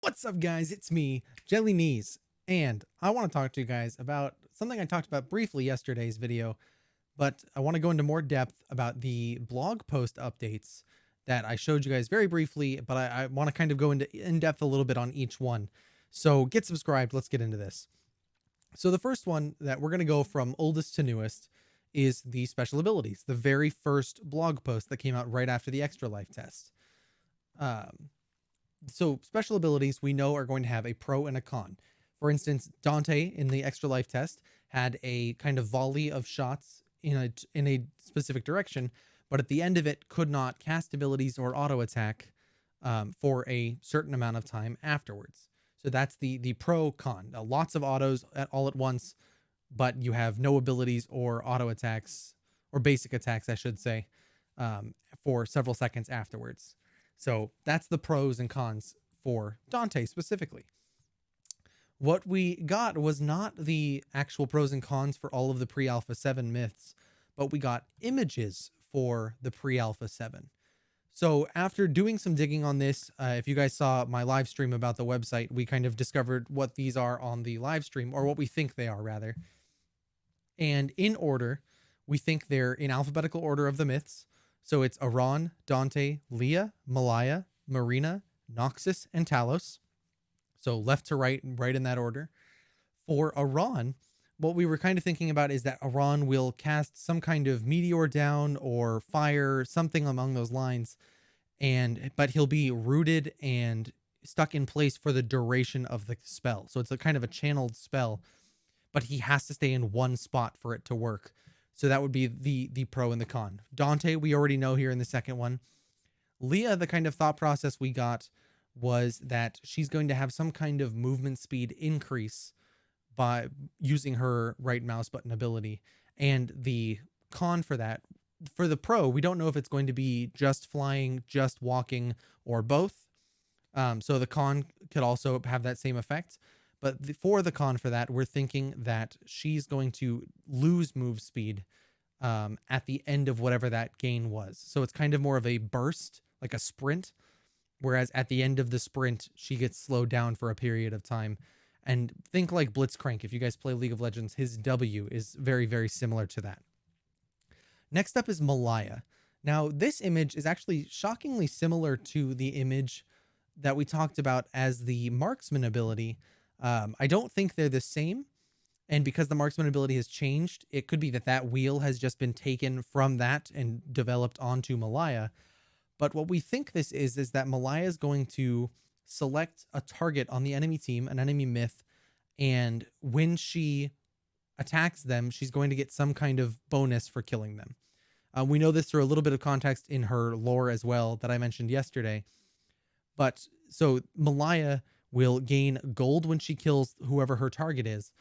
What's up, guys? It's me, JellyKnees, and I want to talk to you guys about something I talked about briefly yesterday's video, but I want to go into more depth about the blog post updates that I showed you guys very briefly, but I want to kind of go into in depth a little bit on each one. So get subscribed. Let's get into this. So the first one that we're going to go from oldest to newest is the special abilities, the very first blog post that came out right after the Extra Life test. Um, so special abilities we know are going to have a pro and a con. For instance, Dante in the Extra Life test had a kind of volley of shots in a specific direction, but at the end of it could not cast abilities or auto attack for a certain amount of time afterwards. So that's the pro con. Lots of autos all at once, but you have no abilities or auto attacks or basic attacks, I should say, for several seconds afterwards. So that's the pros and cons for Dante specifically. What we got was not the actual pros and cons for all of the pre-alpha 7 myths, but we got images for the pre-alpha 7. So after doing some digging on this, if you guys saw my live stream about the website, we kind of discovered what these are on the live stream, or what we think they are rather. And in order, we think they're in alphabetical order of the myths. So it's Aran, Dante, Leah, Malaya, Marina, Noxus, and Talos. So left to right, right in that order. For Aran, what we were kind of thinking about is that Aran will cast some kind of meteor down or fire, something along those lines, but he'll be rooted and stuck in place for the duration of the spell. So it's a kind of a channeled spell, but he has to stay in one spot for it to work. So that would be the pro and the con. Dante, we already know here in the second one. Leah, the kind of thought process we got was that she's going to have some kind of movement speed increase by using her right mouse button ability. And the con for that, for the pro, we don't know if it's going to be just flying, just walking, or both. So the con could also have that same effect. But for the con for that, we're thinking that she's going to lose move speed at the end of whatever that gain was. So it's kind of more of a burst, like a sprint. Whereas at the end of the sprint, she gets slowed down for a period of time. And think like Blitzcrank. If you guys play League of Legends, his W is very, very similar to that. Next up is Malaya. Now, this image is actually shockingly similar to the image that we talked about as the marksman ability. I don't think they're the same. And because the marksman ability has changed, it could be that that wheel has just been taken from that and developed onto Malaya. But what we think this is that Malaya is going to select a target on the enemy team, an enemy myth, and when she attacks them, she's going to get some kind of bonus for killing them. We know this through a little bit of context in her lore as well that I mentioned yesterday. But so Malaya will gain gold when she kills whoever her target is.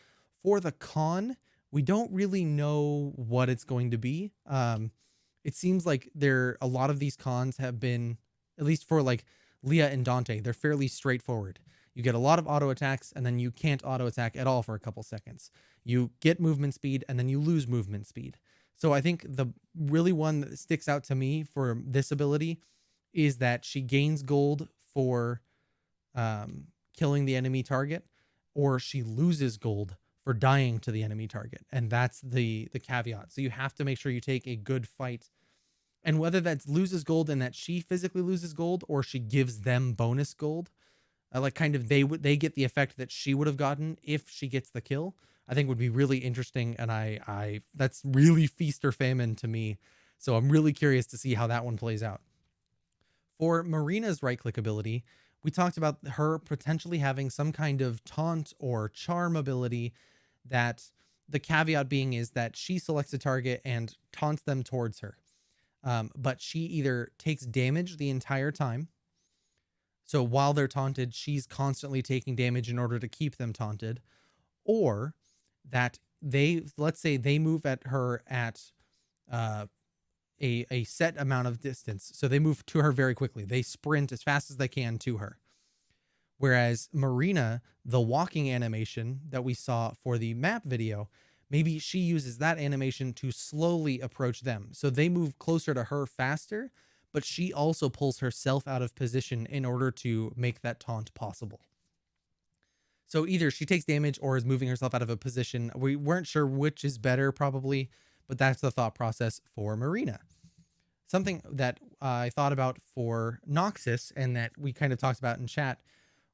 For the con, we don't really know what it's going to be. It seems like a lot of these cons have been, at least for like Leah and Dante, they're fairly straightforward. You get a lot of auto attacks, and then you can't auto attack at all for a couple seconds. You get movement speed, and then you lose movement speed. So I think the really one that sticks out to me for this ability is that she gains gold for killing the enemy target, or she loses gold for dying to the enemy target. And that's the caveat. So you have to make sure you take a good fight. And whether that loses gold and that she physically loses gold, or she gives them bonus gold, like kind of they get the effect that she would have gotten if she gets the kill, I think would be really interesting. And I that's really feast or famine to me. So I'm really curious to see how that one plays out. For Marina's right click ability, we talked about her potentially having some kind of taunt or charm ability, that the caveat being is that she selects a target and taunts them towards her. But she either takes damage the entire time. So while they're taunted, she's constantly taking damage in order to keep them taunted, or that let's say they move at her at a set amount of distance. So they move to her very quickly. They sprint as fast as they can to her. Whereas Marina, the walking animation that we saw for the map video, maybe she uses that animation to slowly approach them. So they move closer to her faster, but she also pulls herself out of position in order to make that taunt possible. So either she takes damage or is moving herself out of a position. We weren't sure which is better, probably, but that's the thought process for Marina. Something that I thought about for Noxus and that we kind of talked about in chat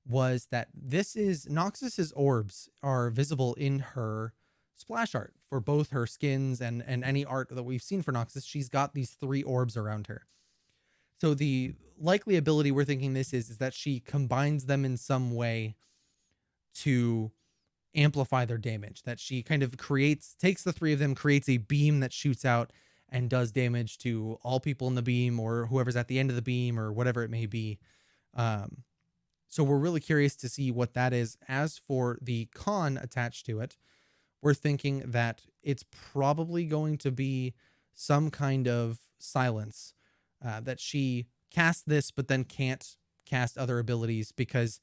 was that Noxus's orbs are visible in her splash art for both her skins and any art that we've seen for Noxus. She's got these 3 orbs around her. So the likely ability we're thinking this is that she combines them in some way to amplify their damage, that she kind of takes the 3 of them, creates a beam that shoots out and does damage to all people in the beam or whoever's at the end of the beam or whatever it may be. So we're really curious to see what that is. As for the con attached to it, we're thinking that it's probably going to be some kind of silence, that she casts this but then can't cast other abilities, because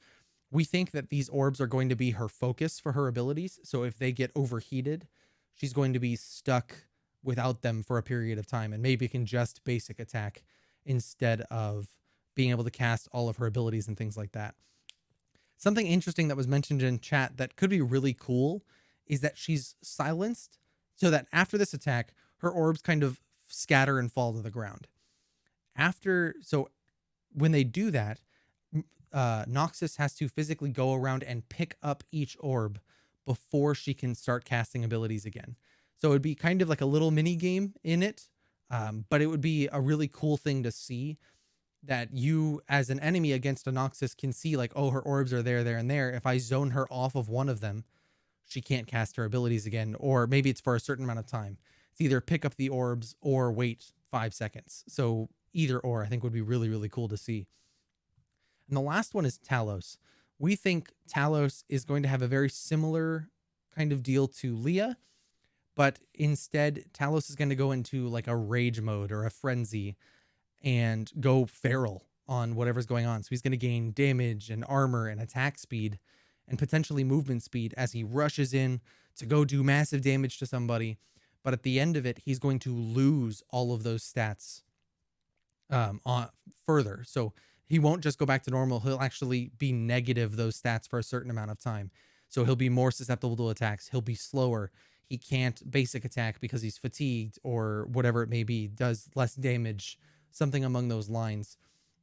we think that these orbs are going to be her focus for her abilities. So if they get overheated, she's going to be stuck without them for a period of time and maybe can just basic attack instead of being able to cast all of her abilities and things like that. Something interesting that was mentioned in chat that could be really cool is that she's silenced so that after this attack, her orbs kind of scatter and fall to the ground. So when they do that, Noxus has to physically go around and pick up each orb before she can start casting abilities again. So it'd be kind of like a little mini game in it, but it would be a really cool thing to see, that you as an enemy against a Noxus can see like, oh, her orbs are there, there, and there. If I zone her off of one of them, she can't cast her abilities again, or maybe it's for a certain amount of time. It's either pick up the orbs or wait 5 seconds. So either or I think would be really, really cool to see. And the last one is Talos. We think Talos is going to have a very similar kind of deal to Leah, but instead Talos is going to go into like a rage mode or a frenzy and go feral on whatever's going on. So he's going to gain damage and armor and attack speed and potentially movement speed as he rushes in to go do massive damage to somebody. But at the end of it, he's going to lose all of those stats further. So he won't just go back to normal. He'll actually be negative those stats for a certain amount of time. So he'll be more susceptible to attacks. He'll be slower. He can't basic attack because he's fatigued or whatever it may be, does less damage, something among those lines.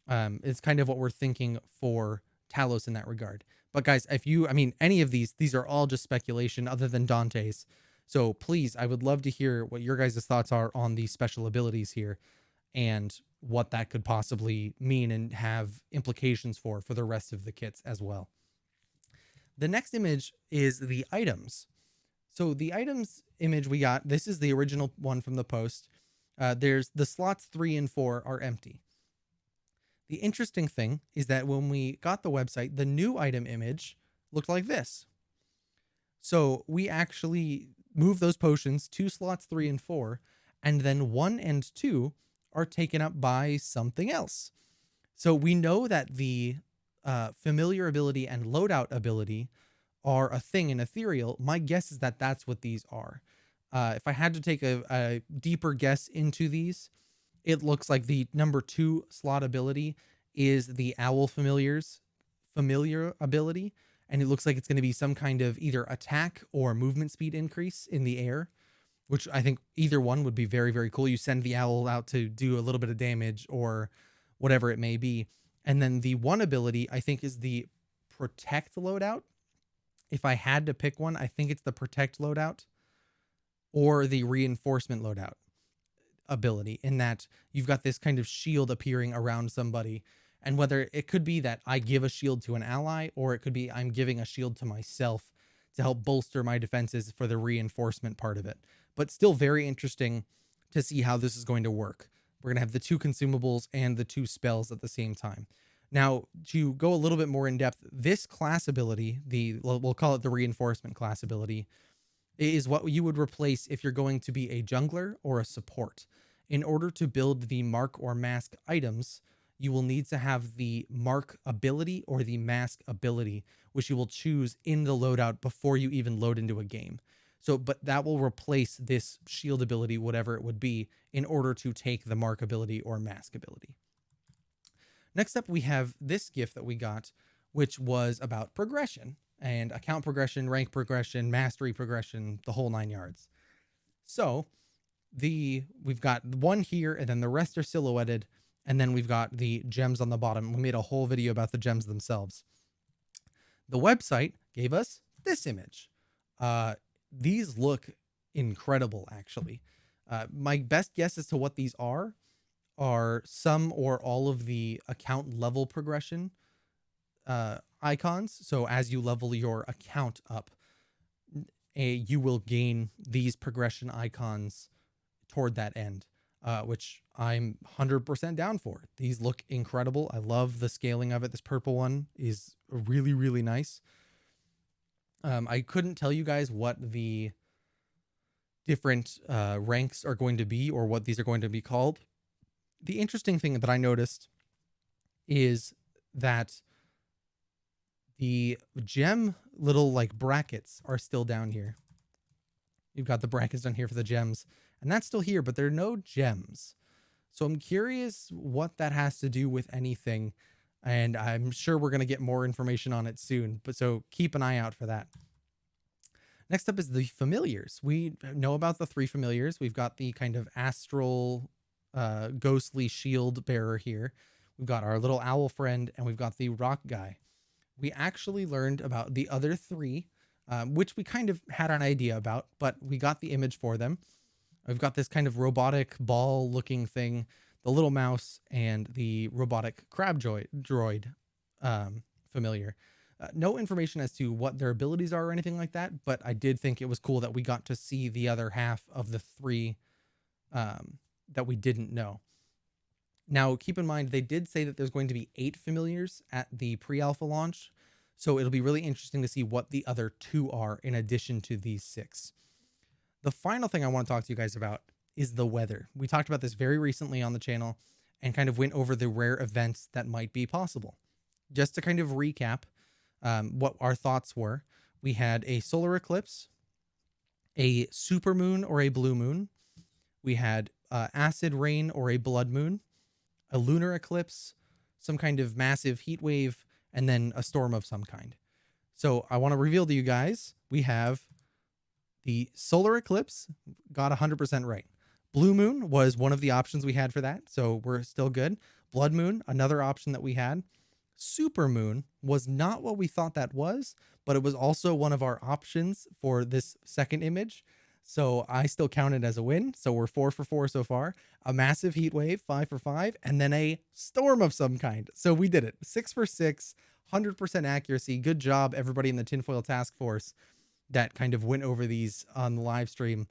It's kind of what we're thinking for Talos in that regard. But guys, any of these are all just speculation other than Dante's. So please, I would love to hear what your guys' thoughts are on these special abilities here and what that could possibly mean and have implications for the rest of the kits as well. The next image is the items. So the items image we got, this is the original one from the post. There's the slots 3 and 4 are empty. The interesting thing is that when we got the website, the new item image looked like this. So we actually moved those potions to slots 3 and 4, and then 1 and 2 are taken up by something else. So we know that the familiar ability and loadout ability are a thing in Ethereal. My guess is that that's what these are. If I had to take a deeper guess into these, it looks like the number 2 slot ability is the Owl familiar ability, and it looks like it's going to be some kind of either attack or movement speed increase in the air, which I think either one would be very, very cool. You send the Owl out to do a little bit of damage or whatever it may be. And then the 1 ability, I think, is the Protect loadout. If I had to pick one, I think it's the Protect loadout or the Reinforcement loadout ability, in that you've got this kind of shield appearing around somebody, and whether it could be that I give a shield to an ally, or it could be I'm giving a shield to myself to help bolster my defenses for the reinforcement part of it. But still very interesting to see how this is going to work. We're going to have the 2 consumables and the 2 spells at the same time. Now, to go a little bit more in depth, this class ability, we'll call it the reinforcement class ability, is what you would replace if you're going to be a jungler or a support. In order to build the mark or mask items, you will need to have the mark ability or the mask ability, which you will choose in the loadout before you even load into a game. So, but that will replace this shield ability, whatever it would be, in order to take the mark ability or mask ability. Next up, we have this gift that we got, which was about progression. and account progression, rank progression, mastery progression, the whole 9 yards. So we've got one here, and then the rest are silhouetted, and then we've got the gems on the bottom. We made a whole video about the gems themselves. The website gave us this image. These look incredible, actually. My best guess as to what these are some or all of the account level progression icons. So as you level your account up, you will gain these progression icons toward that end, which I'm 100% down for. These look incredible. I love the scaling of it. This purple one is really, really nice. I couldn't tell you guys what the different ranks are going to be or what these are going to be called. The interesting thing that I noticed is that the gem little like brackets are still down here. You've got the brackets down here for the gems, and that's still here, but there are no gems. So I'm curious what that has to do with anything, and I'm sure we're going to get more information on it soon, but so keep an eye out for that. Next up is the familiars. We know about the 3 familiars. We've got the kind of astral ghostly shield bearer here. We've got our little owl friend, and we've got the rock guy. We actually learned about the other 3, which we kind of had an idea about, but we got the image for them. We've got this kind of robotic ball looking thing, the little mouse, and the robotic crab droid familiar. No information as to what their abilities are or anything like that, but I did think it was cool that we got to see the other half of the 3 that we didn't know. Now, keep in mind, they did say that there's going to be 8 familiars at the pre-alpha launch, so it'll be really interesting to see what the other 2 are in addition to these 6. The final thing I want to talk to you guys about is the weather. We talked about this very recently on the channel and kind of went over the rare events that might be possible. Just to kind of recap what our thoughts were, we had a solar eclipse, a supermoon or a blue moon, we had acid rain or a blood moon, a lunar eclipse, some kind of massive heat wave, and then a storm of some kind. So I want to reveal to you guys, we have the solar eclipse, got 100% right. Blue moon was one of the options we had for that, so we're still good. Blood moon, another option that we had. Super moon was not what we thought that was, but it was also one of our options for this second image. So I still count it as a win. So we're 4 for 4 so far. A massive heat wave, 5 for 5, and then a storm of some kind. So we did it. 6 for 6, 100% accuracy. Good job, everybody in the tinfoil task force that kind of went over these on the live stream.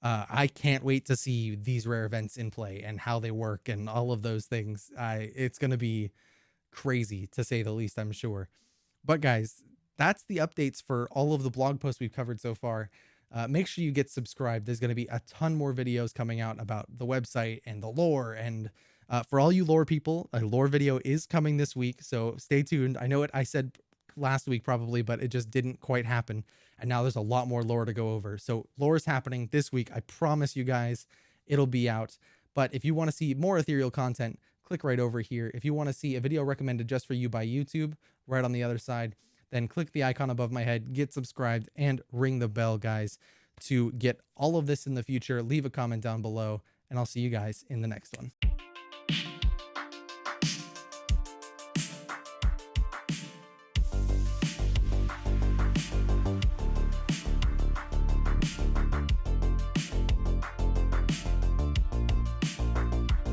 I can't wait to see these rare events in play and how they work and all of those things. It's going to be crazy, to say the least, I'm sure. But guys, that's the updates for all of the blog posts we've covered so far. Make sure you get subscribed. There's going to be a ton more videos coming out about the website and the lore. And for all you lore people, a lore video is coming this week, so stay tuned. I know I said last week probably, but it just didn't quite happen. And now there's a lot more lore to go over. So lore is happening this week. I promise you guys it'll be out. But if you want to see more ethereal content, click right over here. If you want to see a video recommended just for you by YouTube, right on the other side, then click the icon above my head, get subscribed, and ring the bell, guys, to get all of this in the future. Leave a comment down below, and I'll see you guys in the next one.